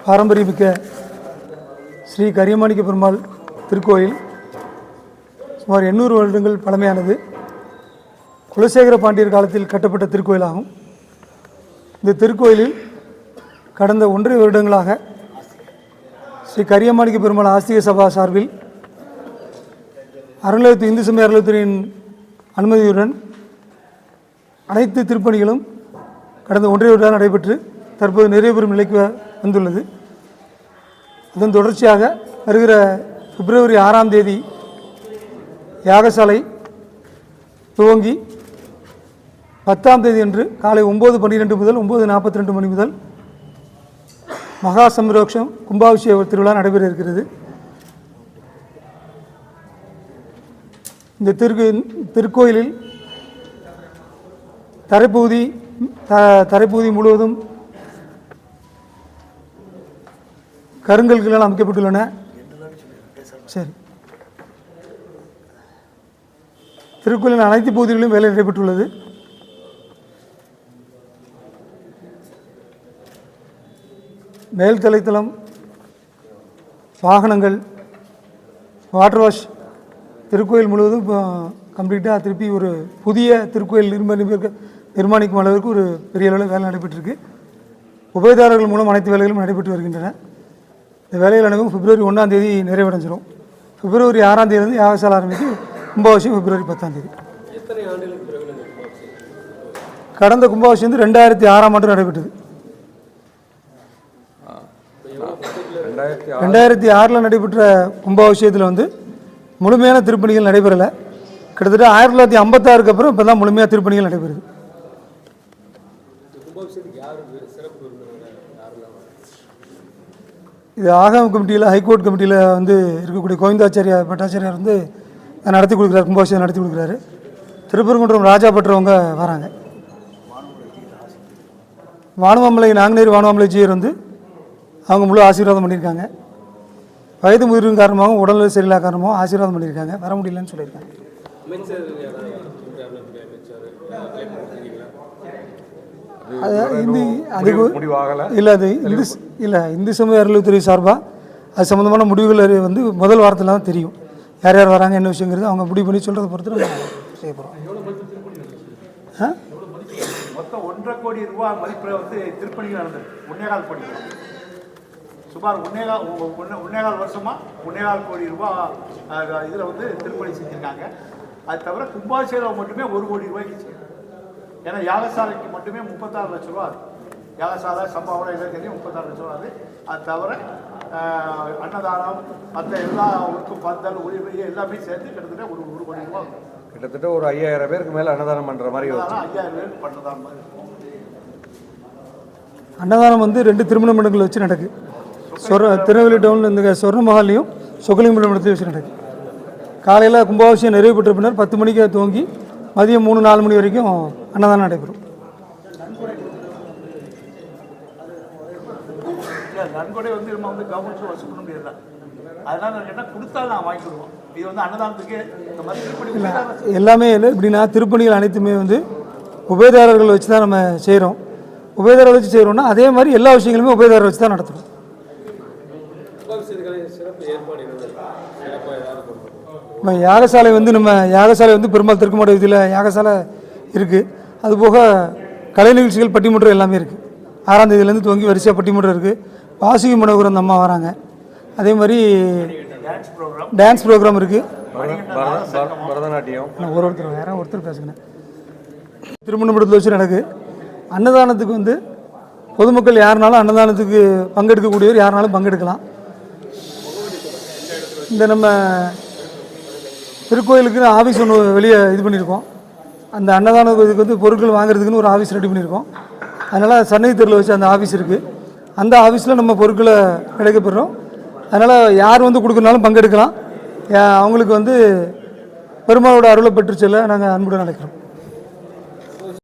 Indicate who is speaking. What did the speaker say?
Speaker 1: பாரம்பரியமிக்க ஸ்ரீ கரியமாணிக்க பெருமாள் திருக்கோயில் சுமார் 800 வருடங்கள் பழமையானது. குலசேகர பாண்டியர் காலத்தில் கட்டப்பட்ட திருக்கோயிலாகும். இந்த திருக்கோயிலில் கடந்த 1.5 வருடங்களாக ஸ்ரீ கரியமாணிக்க பெருமாள் ஆஸ்திக சபா சார்பில் அறநிலையத்துறை இந்து சமய அறநிலையத்துறையின் அனுமதியுடன் அனைத்து திருப்பணிகளும் கடந்த 1.5 வருடம் நடைபெற்று தற்போது நிறைவு பெறும் நிலைக்கு வந்துள்ளது. அதன் தொடர்ச்சியாக வருகிற பிப்ரவரி 6ஆம் தேதி யாகசாலை துவங்கி 10ஆம் தேதி அன்று காலை 9:12 முதல் 9:42 மணி முதல் மகா சம்ரோக்ஷம் கும்பாபிஷேக திருவிழா நடைபெற இருக்கிறது. இந்த திருக்கோயிலில் தரைப்பகுதி முழுவதும் கருங்கல்களால் அமைக்கப்பட்டுள்ளன. சரி, திருக்கோயிலின் அனைத்து பகுதிகளிலும் வேலை நடைபெற்றுள்ளது. மேல் தலைத்தளம், வாகனங்கள், வாட்டர் வாஷ் திருக்கோயில் முழுவதும் கம்ப்ளீட்டாக திருப்பி ஒரு புதிய திருக்கோயில் நிர்மாணிக்கும் அளவிற்கு ஒரு பெரிய அளவில் வேலை நடைபெற்றிருக்கு. உபயதாரர்கள் மூலம் அனைத்து வேலைகளும் நடைபெற்று வருகின்றன. இந்த வேலைகள் அனைத்தும் பிப்ரவரி 1ஆம் தேதி நிறைவடைஞ்சிடும். பிப்ரவரி 6ஆம் தேதியிலிருந்து யாகசாலை ஆரம்பித்து கும்பாபிஷேகம் பிப்ரவரி 10ஆம் தேதி. கடந்த கும்பாபிஷேகம் 2006ஆம் ஆண்டு நடைபெற்றது. 2006 நடைபெற்ற கும்பாபிஷேகத்தில் முழுமையான திருப்பணிகள் நடைபெறலை. கிட்டத்தட்ட 1956க்கு அப்புறம் இப்போ தான் முழுமையாக திருப்பணிகள் நடைபெறுது. இது ஆகம கமிட்டியில், ஹைகோர்ட் கமிட்டியில் இருக்கக்கூடிய கோவிந்தாச்சாரியா பட்டாச்சாரியார் நடத்தி கொடுக்குறாரு, கும்பாபிஷேகம் நடத்தி கொடுக்குறாரு. திருப்பரங்குன்றம் ராஜா பற்றவங்க வராங்க. வானுமாமலை நாங்குநேரி வானுமாமலைஜியர் அவங்க முழு ஆசீர்வாதம் பண்ணியிருக்காங்க. வயது முதிர்வின் காரணமாகவும் உடல்நிலை சரியில்லாத காரணமாகவும் ஆசீர்வாதம் பண்ணியிருக்காங்க. வர முடியலன்னு சொல்லியிருக்காங்க. இந்து சமய அறநிலையத்துறை சார்பாக அது சம்மந்தமான முடிவுகள் முதல் வாரத்தில் தான் தெரியும். யார் யார் வராங்க, என்ன விஷயங்கிறது அவங்க முடிவு பண்ணி சொல்கிறத பொறுத்து நம்ம செய்ய போகிறோம்.
Speaker 2: மொத்தம் 1.5 கோடி ரூபாய் மதிப்பில் திருப்பணிகள் நடந்தது. 1.25 கோடி சுமார் 1.25 வருஷமாக 1.25 கோடி ரூபாய் இதில் திருப்பணி செஞ்சுருக்காங்க. அது தவிர கும்பாபிஷேகம் மட்டுமே 1 கோடி ரூபாய்க்கு செய்யும். ஏன்னா யாகசாலைக்கு மட்டுமே 36 லட்ச ரூபா ஆகுது. யாகசாலை சம்பாவனை எல்லாம் தெரியும் 36 லட்ச ரூபா ஆகுது. அது தவிர அன்னதானம் மற்ற எல்லா ஊருக்கும் பந்தல் உரிமை எல்லாமே சேர்த்து கிட்டத்தட்ட 1 கோடி ரூபா ஆகும்.
Speaker 3: கிட்டத்தட்ட ஒரு 5000 பேருக்கு மேலே அன்னதானம் பண்ணுற மாதிரி
Speaker 2: 5000 பேருக்கு பண்ணுறதா மாதிரி இருக்கும்.
Speaker 1: அன்னதானம் 2 திருமண மண்டபங்கள் வச்சு நடக்கு. திருநெல்வேலி டவுனில் இந்த சொர்ண மகாலையும் சொக்கலிங்க மண்டபத்தையும் வச்சு நடக்கு. காலையில் கும்பாபிஷேகம் நிறைவு பெற்ற பின்னர் 10 மணிக்கு துவங்கி மதியம் 3-4 மணி வரைக்கும் அன்னதானம் நடைபெறும்.
Speaker 2: நன்கொடை நம்ம கவர்மெண்ட் வசூல் பண்ண முடியல. அதனால கேட்டால் கொடுத்தாலும் நான் வாங்கிடுவோம். இது அன்னதானத்துக்கு இந்த மாதிரி
Speaker 1: எல்லாமே எப்படின்னா திருப்பணிகள் அனைத்துமே உபயதாரர்கள் வச்சு தான் நம்ம செய்கிறோம். உபயதாரர்கள் வச்சு செய்கிறோம்னா அதே மாதிரி எல்லா விஷயங்களுமே உபயதாரர் வச்சு தான் நடத்துகிறோம். யாகசாலை நம்ம யாகசாலை பெருமாள் திருக்குமாட வீதியில் யாகசாலை இருக்குது. அதுபோக கலை நிகழ்ச்சிகள் பட்டிமன்றம் எல்லாமே இருக்குது. 6ஆம் தேதியிலேருந்து துவங்கி வரிசையாக பட்டிமன்றம் இருக்குது. வாசுகி மனோகரம் அந்த அம்மா வராங்க. அதே மாதிரி டான்ஸ் ப்ரோக்ராம் இருக்குது.
Speaker 3: பரதநாட்டியம்
Speaker 1: ஒருத்தர் பேசுகிறேன். திருமண மண்டபத்தில் வச்சு நடக்குது. அன்னதானத்துக்கு பொதுமக்கள் யாருனாலும் அன்னதானத்துக்கு பங்கெடுக்கக்கூடியவர் யாருனாலும் பங்கெடுக்கலாம். இந்த நம்ம திருக்கோயிலுக்கு ஆஃபீஸ் ஒன்று வெளியே இது பண்ணியிருக்கோம். அந்த அன்னதானத்துக்கு பொருட்கள் வாங்குறதுக்குன்னு ஒரு ஆஃபீஸ் ரெடி பண்ணியிருக்கோம். அதனால் சன்னதி தெருவில் வச்சு அந்த ஆஃபீஸ் இருக்குது. அந்த ஆஃபீஸில் நம்ம பொருட்களை கிடைக்கப்பெறோம். அதனால் யார் கொடுக்கறனாலும் பங்கெடுக்கலாம். அவங்களுக்கு பெருமாளோட அருளை பெற்று செல்ல நாங்கள் அன்புடன் அழைக்கிறோம்.